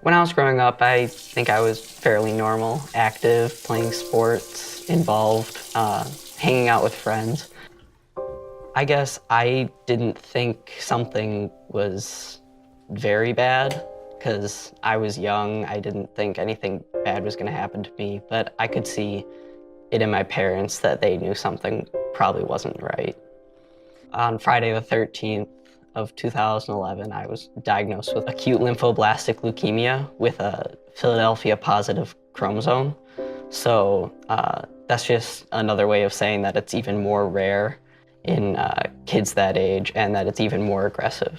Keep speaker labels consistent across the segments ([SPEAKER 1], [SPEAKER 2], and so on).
[SPEAKER 1] When I was growing up, I think I was fairly normal, active, playing sports, involved, hanging out with friends. I guess I didn't think something was very bad because I was young. I didn't think anything bad was going to happen to me, but I could see it in my parents that they knew something probably wasn't right. On Friday the 13th of 2011, I was diagnosed with acute lymphoblastic leukemia with a Philadelphia positive chromosome. So that's just another way of saying that it's even more rare in kids that age and that it's even more aggressive.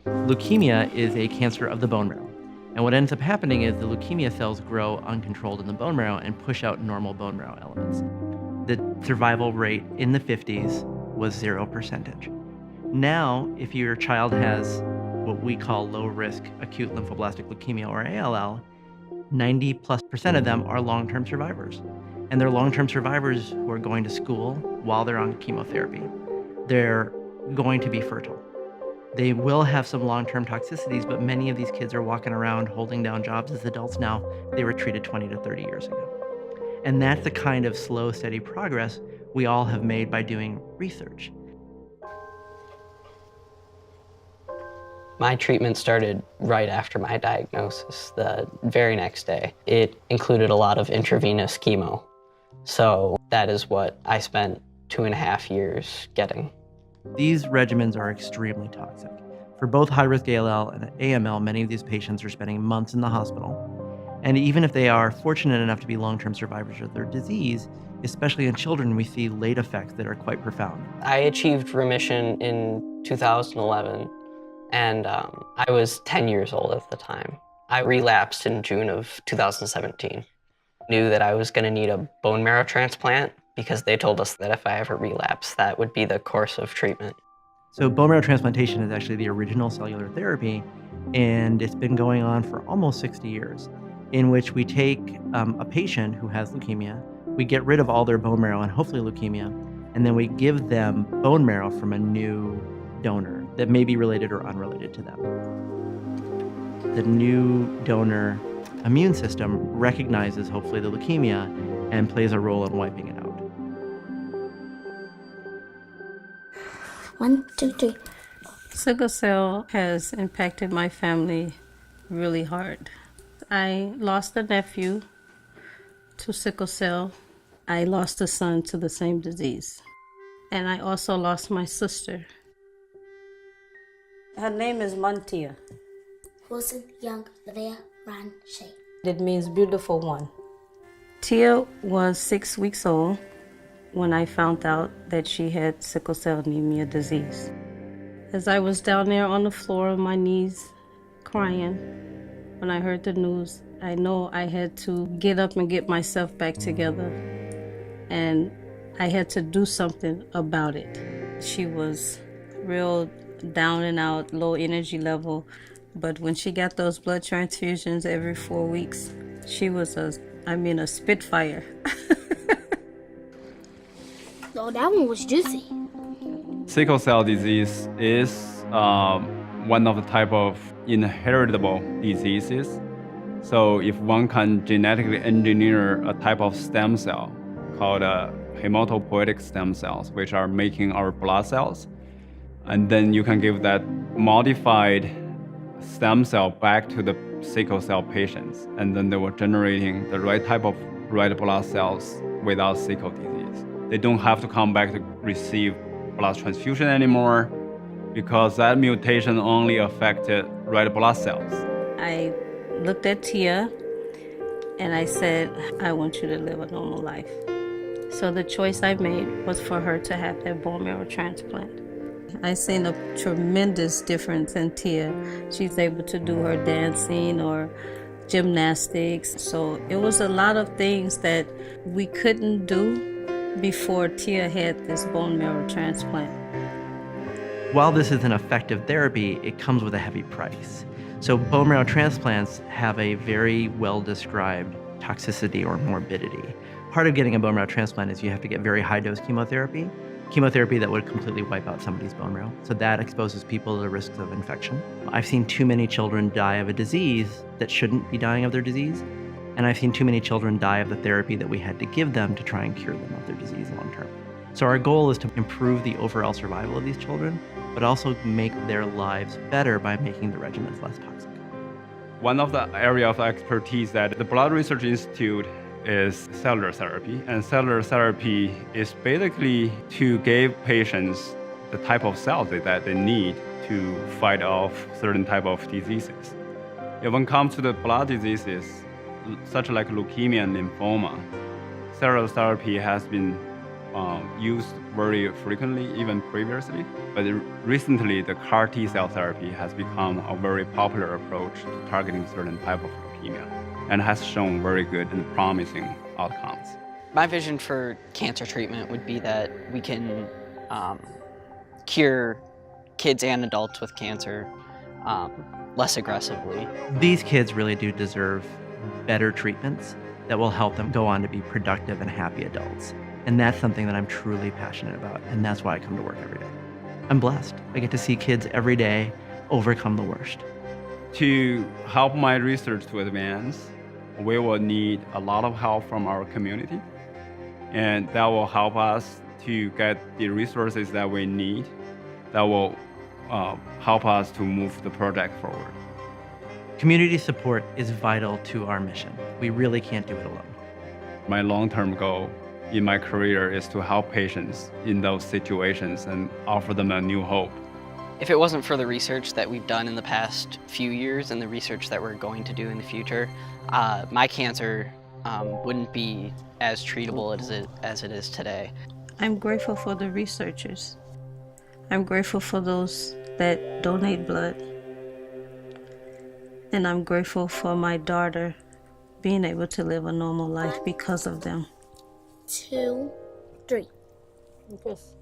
[SPEAKER 2] Leukemia is a cancer of the bone marrow. And what ends up happening is the leukemia cells grow uncontrolled in the bone marrow and push out normal bone marrow elements. The survival rate in the 50s was 0%. Now, if your child has what we call low-risk acute lymphoblastic leukemia, or ALL, 90+% of them are long-term survivors. And they're long-term survivors who are going to school while they're on chemotherapy. They're going to be fertile. They will have some long-term toxicities, but many of these kids are walking around holding down jobs as adults now. They were treated 20 to 30 years ago. And that's the kind of slow, steady progress we all have made by doing research.
[SPEAKER 1] My treatment started right after my diagnosis, the very next day. It included a lot of intravenous chemo. So that is what I spent 2.5 years getting.
[SPEAKER 2] These regimens are extremely toxic. For both high-risk ALL and AML, many of these patients are spending months in the hospital. And even if they are fortunate enough to be long-term survivors of their disease, especially in children, we see late effects that are quite profound.
[SPEAKER 1] I achieved remission in 2011, and I was 10 years old at the time. I relapsed in June of 2017. Knew that I was going to need a bone marrow transplant because they told us that if I ever relapse, that would be the course of treatment.
[SPEAKER 2] So bone marrow transplantation is actually the original cellular therapy, and it's been going on for almost 60 years, in which we take a patient who has leukemia, we get rid of all their bone marrow and hopefully leukemia, and then we give them bone marrow from a new donor that may be related or unrelated to them. The new donor immune system recognizes hopefully the leukemia and plays a role in wiping it out.
[SPEAKER 3] 1, 2, 3.
[SPEAKER 4] Sickle cell has impacted my family really hard. I lost a nephew to sickle cell. I lost a son to the same disease. And I also lost my sister.
[SPEAKER 5] Her name is Mantia.
[SPEAKER 3] Wilson, Young, Livea, Ran, Shay.
[SPEAKER 5] It means beautiful one.
[SPEAKER 4] Tia was 6 weeks old when I found out that she had sickle cell anemia disease. As I was down there on the floor on my knees crying, when I heard the news, I know I had to get up and get myself back together. And I had to do something about it. She was real down and out, low energy level. But when she got those blood transfusions every 4 weeks, she was a spitfire.
[SPEAKER 3] Oh, that one was juicy.
[SPEAKER 6] Sickle cell disease is one of the type of inheritable diseases. So if one can genetically engineer a type of stem cell called hematopoietic stem cells, which are making our blood cells, and then you can give that modified stem cell back to the sickle cell patients, and then they were generating the right type of red blood cells without sickle disease. They don't have to come back to receive blood transfusion anymore because that mutation only affected red blood cells.
[SPEAKER 4] I looked at Tia and I said, I want you to live a normal life. So the choice I made was for her to have that bone marrow transplant. I seen a tremendous difference in Tia. She's able to do her dancing or gymnastics. So it was a lot of things that we couldn't do before Tia had this bone marrow transplant.
[SPEAKER 2] While this is an effective therapy, it comes with a heavy price. So bone marrow transplants have a very well-described toxicity or morbidity. Part of getting a bone marrow transplant is you have to get very high-dose chemotherapy. chemotherapy that would completely wipe out somebody's bone marrow. So that exposes people to the risks of infection. I've seen too many children die of a disease that shouldn't be dying of their disease. And I've seen too many children die of the therapy that we had to give them to try and cure them of their disease long term. So our goal is to improve the overall survival of these children, but also make their lives better by making the regimens less toxic.
[SPEAKER 6] One of the area of expertise that the Blood Research Institute is cellular therapy. And cellular therapy is basically to give patients the type of cells that they need to fight off certain type of diseases. When it comes to the blood diseases, such like leukemia and lymphoma, cellular therapy has been used very frequently, even previously. But recently, the CAR T cell therapy has become a very popular approach to targeting certain type of leukemia and has shown very good and promising outcomes.
[SPEAKER 1] My vision for cancer treatment would be that we can cure kids and adults with cancer less aggressively.
[SPEAKER 2] These kids really do deserve better treatments that will help them go on to be productive and happy adults. And that's something that I'm truly passionate about, and that's why I come to work every day. I'm blessed. I get to see kids every day overcome the worst.
[SPEAKER 6] To help my research to advance, we will need a lot of help from our community, and that will help us to get the resources that we need that will help us to move the project forward.
[SPEAKER 2] Community support is vital to our mission. We really can't do it alone.
[SPEAKER 6] My long-term goal in my career is to help patients in those situations and offer them a new hope.
[SPEAKER 1] If it wasn't for the research that we've done in the past few years and the research that we're going to do in the future, my cancer wouldn't be as treatable as it is today.
[SPEAKER 4] I'm grateful for the researchers. I'm grateful for those that donate blood. And I'm grateful for my daughter being able to live a normal life because of them.
[SPEAKER 3] 2, 3.
[SPEAKER 5] Yes.